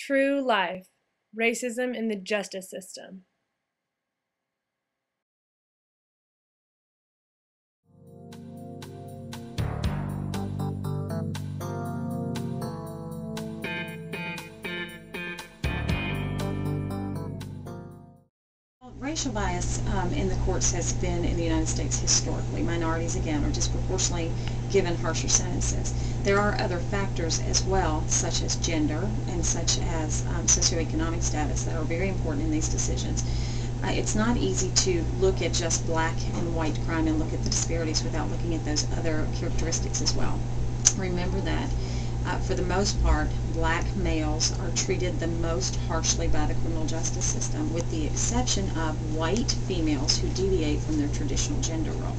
True life. Racism in the justice system. Racial bias in the courts has been in the United States historically. Minorities, again, are disproportionately given harsher sentences. There are other factors as well, such as gender and such as socioeconomic status, that are very important in these decisions. It's not easy to look at just black and white crime and look at the disparities without looking at those other characteristics as well. Remember that for the most part, black males are treated the most harshly by the criminal justice system, with the exception of white females who deviate from their traditional gender role.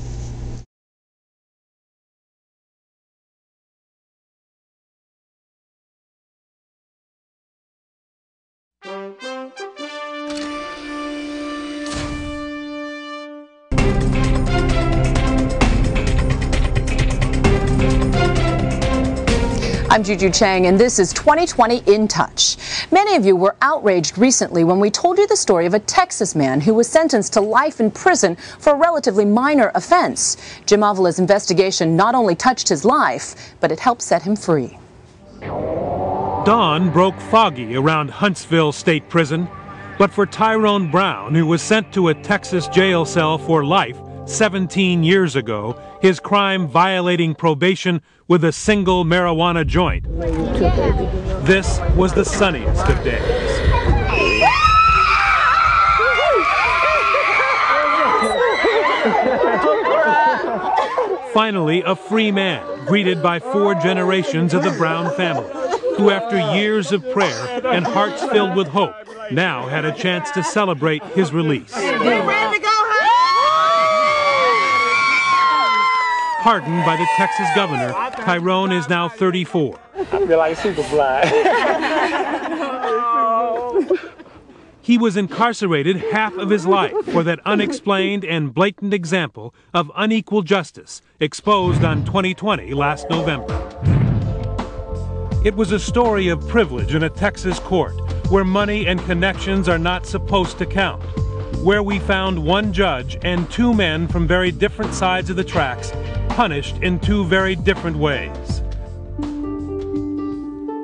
I'm Juju Chang, and this is 2020 In Touch. Many of you were outraged recently when we told you the story of a Texas man who was sentenced to life in prison for a relatively minor offense. Jim Avala's investigation not only touched his life, but it helped set him free. Dawn broke foggy around Huntsville State Prison, but for Tyrone Brown, who was sent to a Texas jail cell for life 17 years ago, his crime violating probation with a single marijuana joint. This was the sunniest of days. Finally, a free man, greeted by 4 generations of the Brown family, who after years of prayer and hearts filled with hope, now had a chance to celebrate his release. Pardoned by the Texas governor, Tyrone is now 34. I feel like Superfly. He was incarcerated half of his life for that unexplained and blatant example of unequal justice exposed on 2020 last November. It was a story of privilege in a Texas court where money and connections are not supposed to count, where we found one judge and 2 men from very different sides of the tracks punished in 2 very different ways.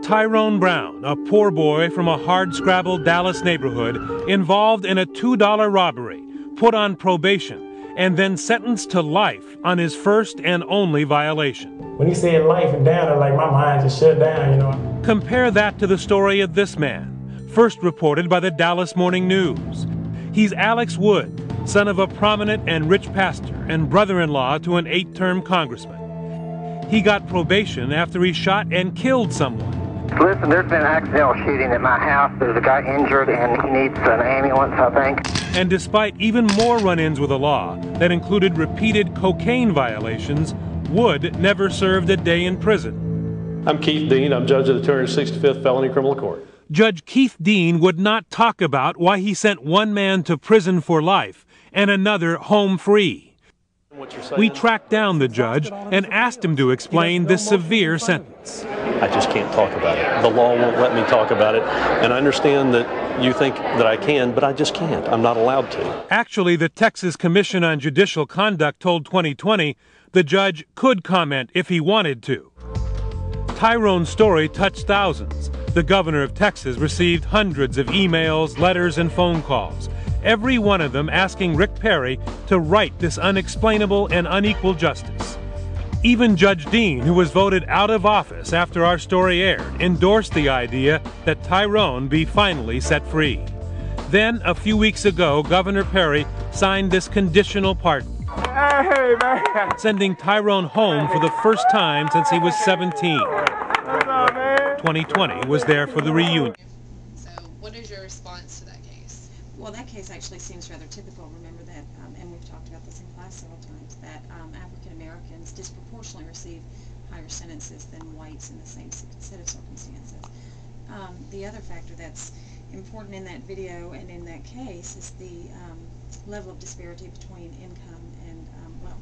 Tyrone Brown, a poor boy from a hard-scrabbled Dallas neighborhood, involved in a $2 robbery, put on probation, and then sentenced to life on his first and only violation. When he said life and down, like my mind just shut down, you know. Compare that to the story of this man, first reported by the Dallas Morning News. He's Alex Wood, son of a prominent and rich pastor and brother-in-law to an 8-term congressman. He got probation after he shot and killed someone. Listen, there's been an accidental shooting at my house. There's a guy injured and he needs an ambulance, I think. And despite even more run-ins with the law that included repeated cocaine violations, Wood never served a day in prison. I'm Keith Dean. I'm judge of the 265th Felony Criminal Court. Judge Keith Dean would not talk about why he sent one man to prison for life and another home free. We tracked down the judge and asked him to explain this severe sentence. I just can't talk about it. The law won't let me talk about it. And I understand that you think that I can, but I just can't. I'm not allowed to. Actually, the Texas Commission on Judicial Conduct told 2020 the judge could comment if he wanted to. Tyrone's story touched thousands. The governor of Texas received hundreds of emails, letters, and phone calls, every one of them asking Rick Perry to right this unexplainable and unequal justice. Even Judge Dean, who was voted out of office after our story aired, endorsed the idea that Tyrone be finally set free. Then, a few weeks ago, Governor Perry signed this conditional pardon, sending Tyrone home for the first time since he was 17. 2020 was there for the reunion. So what is your response to that case? Well, that case actually seems rather typical. Remember that, and we've talked about this in class several times, that African Americans disproportionately receive higher sentences than whites in the same set of circumstances. The other factor that's important in that video and in that case is the level of disparity between income and wealth.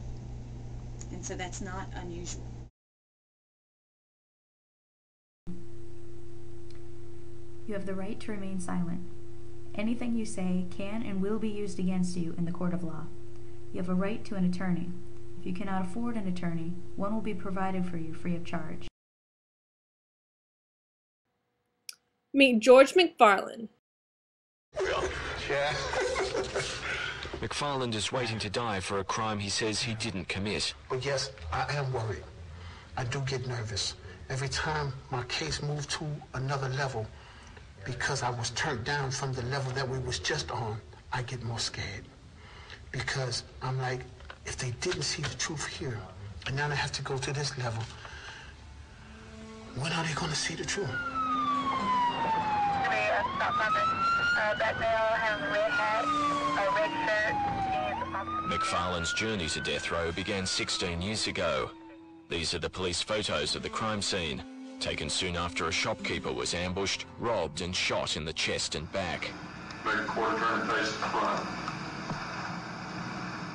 And so that's not unusual. You have the right to remain silent. Anything you say can and will be used against you in the court of law. You have a right to an attorney. If you cannot afford an attorney, one will be provided for you free of charge. Meet George McFarland. Yeah. McFarland is waiting to die for a crime he says he didn't commit. But yes, I am worried. I do get nervous. Every time my case moved to another level, because I was turned down from the level that we was just on, I get more scared. Because I'm like, if they didn't see the truth here, and now they have to go to this level, when are they going to see the truth? That male has a red hat, a red shirt. McFarland's journey to death row began 16 years ago. These are the police photos of the crime scene, taken soon after a shopkeeper was ambushed, robbed and shot in the chest and back.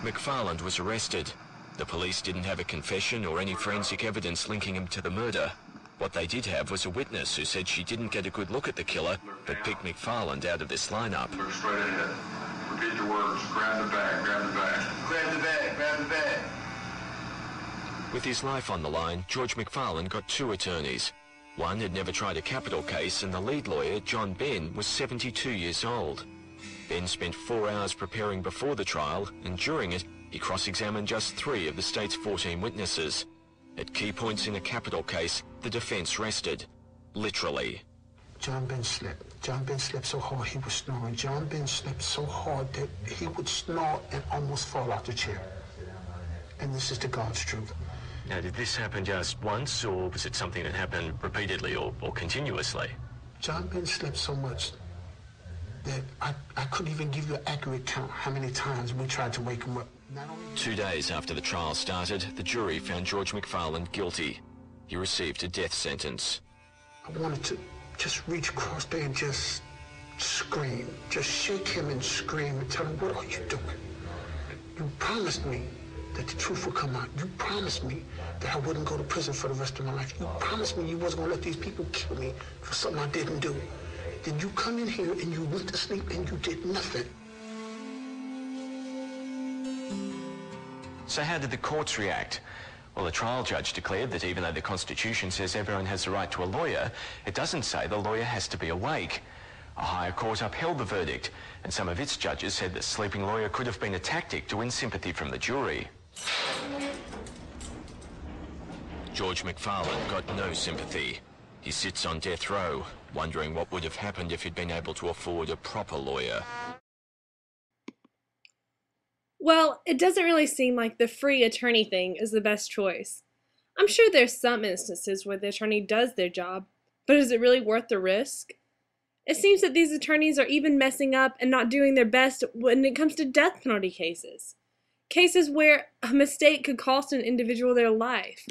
McFarland was arrested. The police didn't have a confession or any forensic evidence linking him to the murder. What they did have was a witness who said she didn't get a good look at the killer, but picked McFarland out of this lineup. Look straight ahead. Repeat your words. Grab the bag, grab the bag. Grab the bag, grab the bag. With his life on the line, George McFarland got two attorneys. One had never tried a capital case, and the lead lawyer, John Ben, was 72 years old. Ben spent 4 hours preparing before the trial, and during it, he cross-examined just 3 of the state's 14 witnesses. At key points in a capital case, the defense rested. Literally. John Ben slept. John Ben slept so hard he was snoring. John Ben slept so hard that he would snore and almost fall out the chair. And this is the God's truth. Now, did this happen just once, or was it something that happened repeatedly or continuously? John Ben slept so much that I couldn't even give you an accurate count how many times we tried to wake him up. 2 days after the trial started, the jury found George McFarland guilty. He received a death sentence. I wanted to just reach across there and just scream. Just shake him and scream and tell him, what are you doing? You promised me that the truth would come out. You promised me that I wouldn't go to prison for the rest of my life. You promised me you wasn't gonna let these people kill me for something I didn't do. Then you come in here and you went to sleep and you did nothing. So how did the courts react? Well, the trial judge declared that even though the Constitution says everyone has the right to a lawyer, it doesn't say the lawyer has to be awake. A higher court upheld the verdict, and some of its judges said the sleeping lawyer could have been a tactic to win sympathy from the jury. George McFarland got no sympathy. He sits on death row, wondering what would have happened if he'd been able to afford a proper lawyer. Well, it doesn't really seem like the free attorney thing is the best choice. I'm sure there's some instances where the attorney does their job, but is it really worth the risk? It seems that these attorneys are even messing up and not doing their best when it comes to death penalty cases. Cases where a mistake could cost an individual their life.